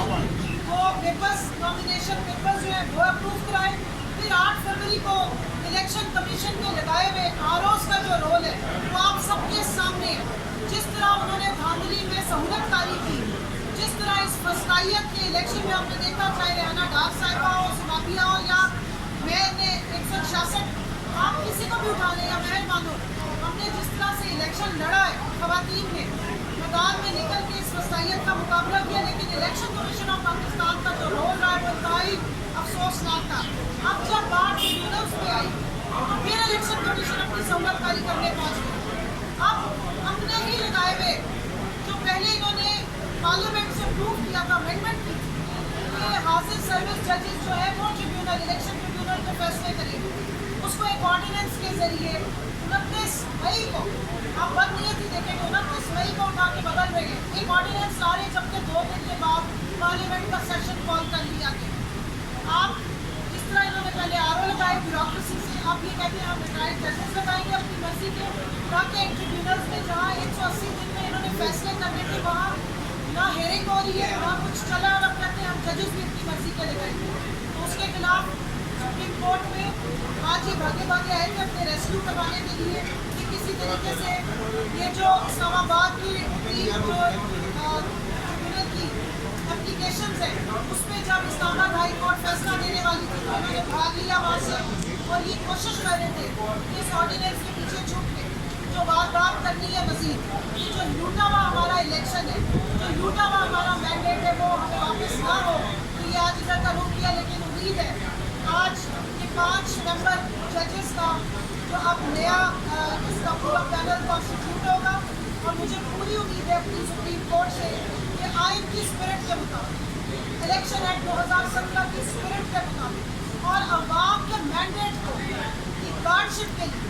वो papers nomination papers जो है वो अप्रूव कराए। फिर 8 फरवरी को इलेक्शन कमीशन के लगाए हुए आरओज का जो रोल है वो आप सबके सामने है। जिस तरह उन्होंने धांधली में सहूलतकारी की, जिस तरह इस फस्तायत के इलेक्शन में हमने देखा, चाहे रेहाना डार साहिबा हो, सुमाबिया हो या मेयर ने 166, आप किसी को भी उठा लें या मेयर मानो, हमने जिस तरह से इलेक्शन लड़ा है, खवातीन ने मैदान में निकल के इस फस्तायत का मुकाबला किया, लेकिन इलेक्शन कमीशन ऑफ पाकिस्तान का जो रोल रहा है वो इंतहाई अफसोसनाक था। अब जब बात ट्रिब्यूनल्स पे आई तो फिर इलेक्शन कमीशन अपनी सहूलतकारी करने पहुंच गई। अब हमने ही लगाए हुए जो पहले इन्होंने पार्लियामेंट से अप्रूव किया था, अमेंडमेंट की थी कि हाजिर सर्विस जजेस जो है वो ट्रिब्यूनल इलेक्शन ट्रिब्यूनल के फैसले करेंगे, उसको एक ऑर्डिनेंस के जरिए 29 मई को आप बदनीयती देखेंगे, 29 मई को उठा के बदल रहे हैं। एक ऑर्डिनेंस ला रहे जबकि 2 दिन के बाद पार्लियामेंट का सेशन कॉल कर लिया गया। आप जिस तरह इन्होंने पहले आरओ लगाए ब्यूरोक्रेसी से, आप ये कहते हैं हम रिटायर्ड जजेस लगाएंगे अपनी मर्जी के, ताकि ट्रिब्यूनल्स में जहाँ 180 दिन में इन्होंने फैसले करने थे वहाँ ना हेयरिंग हो रही है, वहाँ कुछ चला, और अब कहते हैं हम जजेस भी अपनी मर्जी के लगाएंगे। तो उसके खिलाफ सुप्रीम कोर्ट में आज ये भागे भागे आए थे अपने रेस्क्यू करवाने के लिए कि किसी तरीके से ये जो इस्लामाबाद की जो ट्रिब्यूनल की एप्लीकेशन है उस पर जब इस्लामाबाद हाई कोर्ट फैसला देने वाली थी तो उन्होंने भाग लिया वहाँ से, और ये कोशिश कर रहे थे कि इस ऑर्डिनेंस के पीछे छुप के जो बात करनी है मजीद, ये जो लूटा हुआ हमारा इलेक्शन है, जो लूटा हुआ हमारा मैंडेट है वो हमें वापस ना हो। तो ये आज इधर का रुक किया, लेकिन उम्मीद है आज ये 5 मेंबर जजेस का जो अब नया इसका पूरा पैनल कॉन्स्टिट्यूट होगा, और मुझे पूरी उम्मीद है अपनी सुप्रीम कोर्ट से कि आइन की स्पिरिट के मुताबिक, इलेक्शन एक्ट 2017 की स्पिरिट के मुताबिक और अवाम के मैंडेट को की गार्डशिप के लिए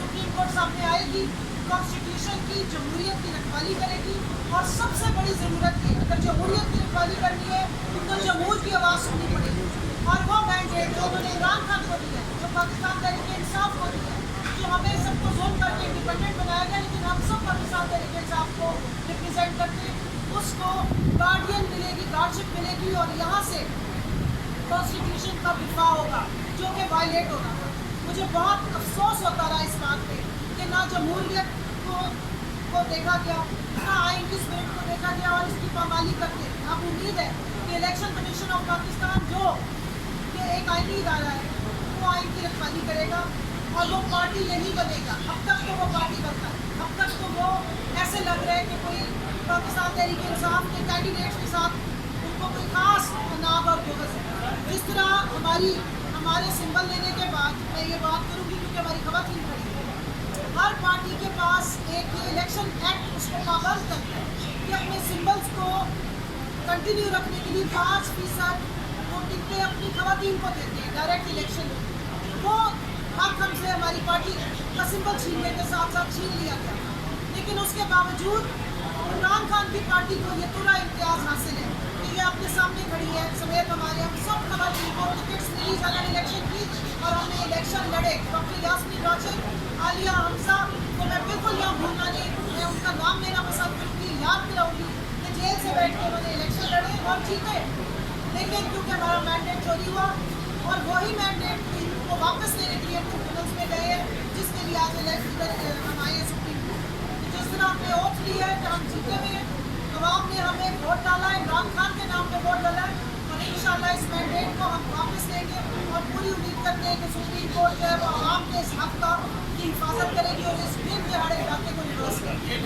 सुप्रीम कोर्ट सामने आएगी, कॉन्स्टिट्यूशन की जमहूरियत की रखवाली करेगी। और सबसे बड़ी ज़रूरत है, अगर जमहूरियत की रखवाली करनी है तो जमहूर की आवाज़ सुननी पड़ेगी, और वो मैंडेट जो उन्होंने इमरान खान को दिया, जो पाकिस्तान तहरीक इंसाफ को दिया, जो हमें सबको जोन करके इंडिपेंडेंट बनाया गया, लेकिन हम सब पाकिस्तान तहरीक इंसाफ को रिप्रेजेंट करते, उसको गार्डियन मिलेगी, गार्डशिप मिलेगी, और यहाँ से कॉन्स्टिट्यूशन का दिफा होगा जो कि वायलेट होगा। मुझे बहुत अफसोस होता रहा इस बात पे कि ना जमहूरियत को देखा गया, ना आइन की स्पिरिट को देखा गया, और इसकी पामाली करके अब उम्मीद है कि इलेक्शन कमीशन ऑफ पाकिस्तान जो कि एक आइनी इदारा है वो आइन की रखवाली करेगा, और वो पार्टी यही बनेगा। अब तक तो वो पार्टी बनता है, अब तक तो वो ऐसे लग रहा है कि कोई पाकिस्तान तहरीक इंसाफ के कैंडिडेट्स के साथ उनको कोई खास नाग और बोगस है। इस तरह हमारे सिंबल लेने के बाद मैं ये बात करूँगी क्योंकि हमारी खवातीन खड़ी है, हर पार्टी के पास एक इलेक्शन एक्ट उसको पाबंद करता है कि अपने सिंबल्स को कंटिन्यू रखने के लिए 5% वो टिकटें अपनी खवातीन को देते हैं डायरेक्ट इलेक्शन में। वो हक हमसे हमारी पार्टी का सिंबल छीनने के साथ साथ छीन लिया गया, लेकिन उसके बावजूद इमरान खान की पार्टी को ये पूरा इम्तियाज़ हासिल है कि ये आपके सामने खड़ी है समेत हमारे हम सब खवातीन को टिकट्स मिली जनरल इलेक्शन की, और हमने इलेक्शन लड़े। डॉक्टर यास्मीन राशिद, आलिया हमजा को मैं बिल्कुल यहाँ भूलना नहीं, मैं उनका नाम लेना पसंद करूँगी, याद दिलाऊँगी कि जेल से बैठ के उन्होंने इलेक्शन लड़े और जीते, लेकिन क्योंकि हमारा मैंडेट चोरी हुआ, और वही मैंडेट को वापस लेने के लिए ट्रिब्यूनल्स में गए हैं, जिसके लिए आज इलेक्शन हम आए हैं सुप्रीम कोर्ट। जिस तरह हमने ओथ लिया है कि हम जीते हुए हैं, अवाम ने हमें वोट डाला है, इमरान खान के नाम पे वोट डाला है, और इंशाल्लाह इस मैंडेट को हम वापस लेंगे, और पूरी उम्मीद करते हैं कि सुप्रीम कोर्ट जो है वो आवाम के इस हक का की हिफाजत करेगी और इस दिन दिहाड़े इलाके को रिवर्स करेगी।